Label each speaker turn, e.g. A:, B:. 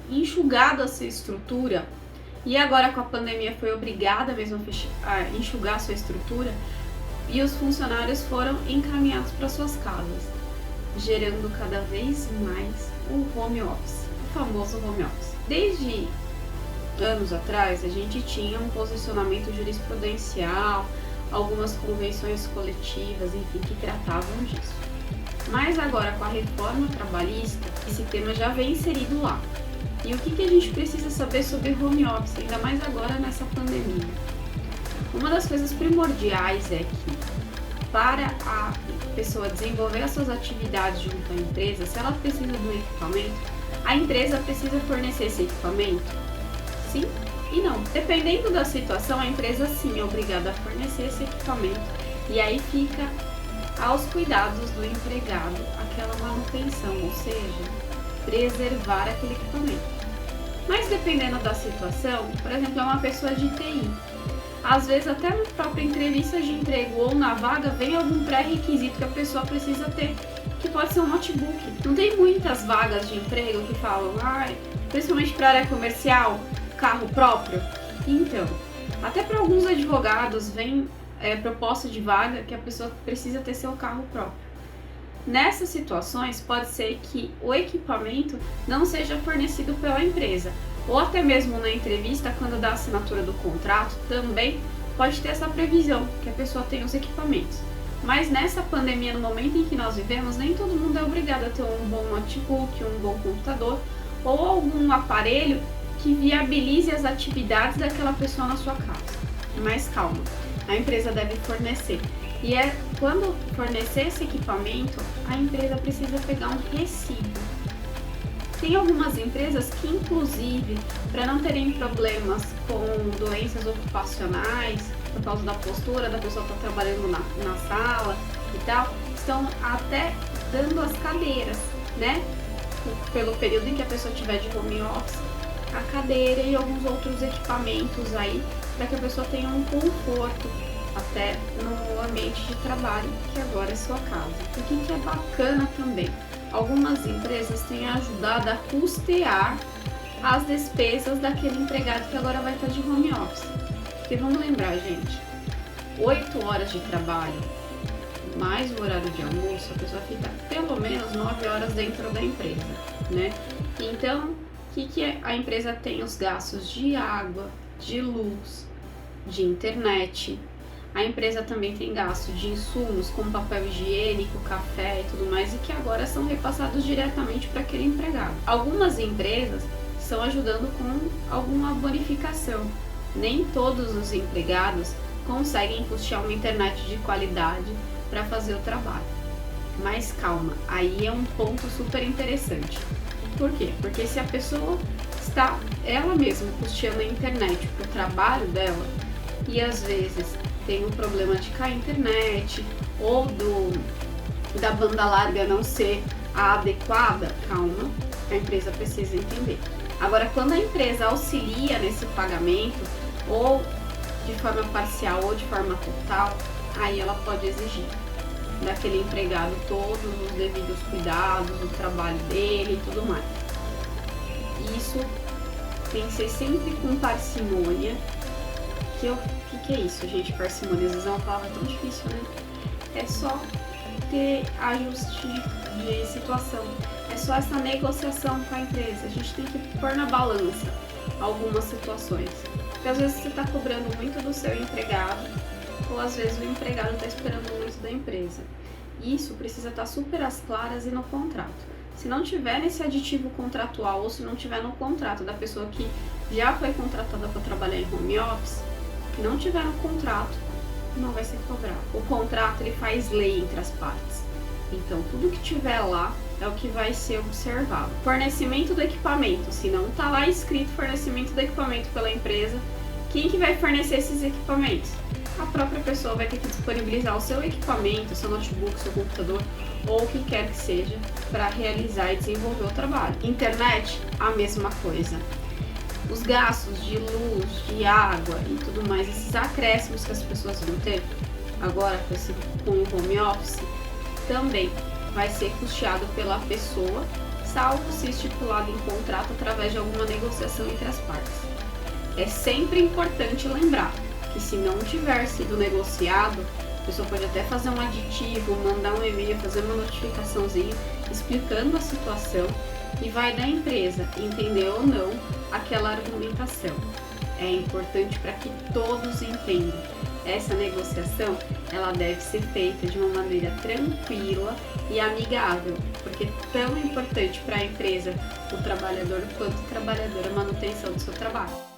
A: enxugado essa estrutura e agora com a pandemia foi obrigada mesmo a enxugar a sua estrutura e os funcionários foram encaminhados para suas casas, gerando cada vez mais o home office, o famoso home office. Desde anos atrás a gente tinha um posicionamento jurisprudencial, algumas convenções coletivas, enfim, que tratavam disso. Mas agora com a reforma trabalhista, esse tema já vem inserido lá. E o que a gente precisa saber sobre home office, ainda mais agora nessa pandemia? Uma das coisas primordiais é que para a pessoa desenvolver as suas atividades junto à empresa, se ela precisa de um equipamento, a empresa precisa fornecer esse equipamento? Sim e não. Dependendo da situação, a empresa sim é obrigada a fornecer esse equipamento e aí fica aos cuidados do empregado aquela manutenção, ou seja, preservar aquele equipamento. Mas dependendo da situação, por exemplo, é uma pessoa de TI, às vezes até na própria entrevista de emprego ou na vaga vem algum pré-requisito que a pessoa precisa ter, que pode ser um notebook. Não tem muitas vagas de emprego que falam, principalmente para a área comercial, carro próprio? Então, até para alguns advogados vem proposta de vaga que a pessoa precisa ter seu carro próprio. Nessas situações, pode ser que o equipamento não seja fornecido pela empresa, ou até mesmo na entrevista, quando dá a assinatura do contrato, também pode ter essa previsão, que a pessoa tenha os equipamentos. Mas nessa pandemia, no momento em que nós vivemos, nem todo mundo é obrigado a ter um bom notebook, um bom computador, ou algum aparelho que viabilize as atividades daquela pessoa na sua casa. Mas calma, a empresa deve fornecer. E quando fornecer esse equipamento, a empresa precisa pegar um recibo. Tem algumas empresas que, inclusive, para não terem problemas com doenças ocupacionais, por causa da postura da pessoa que está trabalhando na sala e tal, estão até dando as cadeiras, né? Pelo período em que a pessoa estiver de home office, a cadeira e alguns outros equipamentos aí, para que a pessoa tenha um conforto até no ambiente de trabalho, que agora é sua casa. O que é bacana também, algumas empresas têm ajudado a custear as despesas daquele empregado que agora vai estar de home office. Porque vamos lembrar, gente, 8 horas de trabalho, mais o horário de almoço, a pessoa fica pelo menos 9 horas dentro da empresa, né? Então, o que a empresa tem? Os gastos de água, de luz, de internet. A empresa também tem gasto de insumos como papel higiênico, café e tudo mais, e que agora são repassados diretamente para aquele empregado. Algumas empresas estão ajudando com alguma bonificação. Nem todos os empregados conseguem custear uma internet de qualidade para fazer o trabalho. Mas calma, aí é um ponto super interessante. Por quê? Porque se a pessoa está ela mesma custeando a internet para o trabalho dela, e às vezes tem um problema de cair a internet ou da banda larga não ser a adequada, calma, a empresa precisa entender. Agora, quando a empresa auxilia nesse pagamento, ou de forma parcial ou de forma total, aí ela pode exigir daquele empregado todos os devidos cuidados, o trabalho dele e tudo mais. Isso tem que ser sempre com parcimônia. O que é isso, gente? Parcimônia, às vezes é uma palavra tão difícil, né? É só ter ajuste de situação. É só essa negociação com a empresa. A gente tem que pôr na balança algumas situações. Porque às vezes você está cobrando muito do seu empregado, ou às vezes o empregado está esperando muito da empresa. Isso precisa estar super às claras e no contrato. Se não tiver nesse aditivo contratual, ou se não tiver no contrato da pessoa que já foi contratada para trabalhar em home office, que não tiver no contrato, não vai ser cobrado. O contrato, ele faz lei entre as partes. Então, tudo que tiver lá é o que vai ser observado. Fornecimento do equipamento. Se não está lá escrito fornecimento do equipamento pela empresa, quem que vai fornecer esses equipamentos? A própria pessoa vai ter que disponibilizar o seu equipamento, seu notebook, seu computador, ou o que quer que seja, para realizar e desenvolver o trabalho. Internet, a mesma coisa. Os gastos de luz, de água e tudo mais, esses acréscimos que as pessoas vão ter agora com o home office, também vai ser custeado pela pessoa, salvo se estipulado em contrato através de alguma negociação entre as partes. É sempre importante lembrar que se não tiver sido negociado, a pessoa pode até fazer um aditivo, mandar um e-mail, fazer uma notificaçãozinha explicando a situação e vai da empresa entender ou não aquela argumentação. É importante para que todos entendam. Essa negociação, ela deve ser feita de uma maneira tranquila e amigável, porque é tão importante para a empresa, o trabalhador, quanto o trabalhador a manutenção do seu trabalho.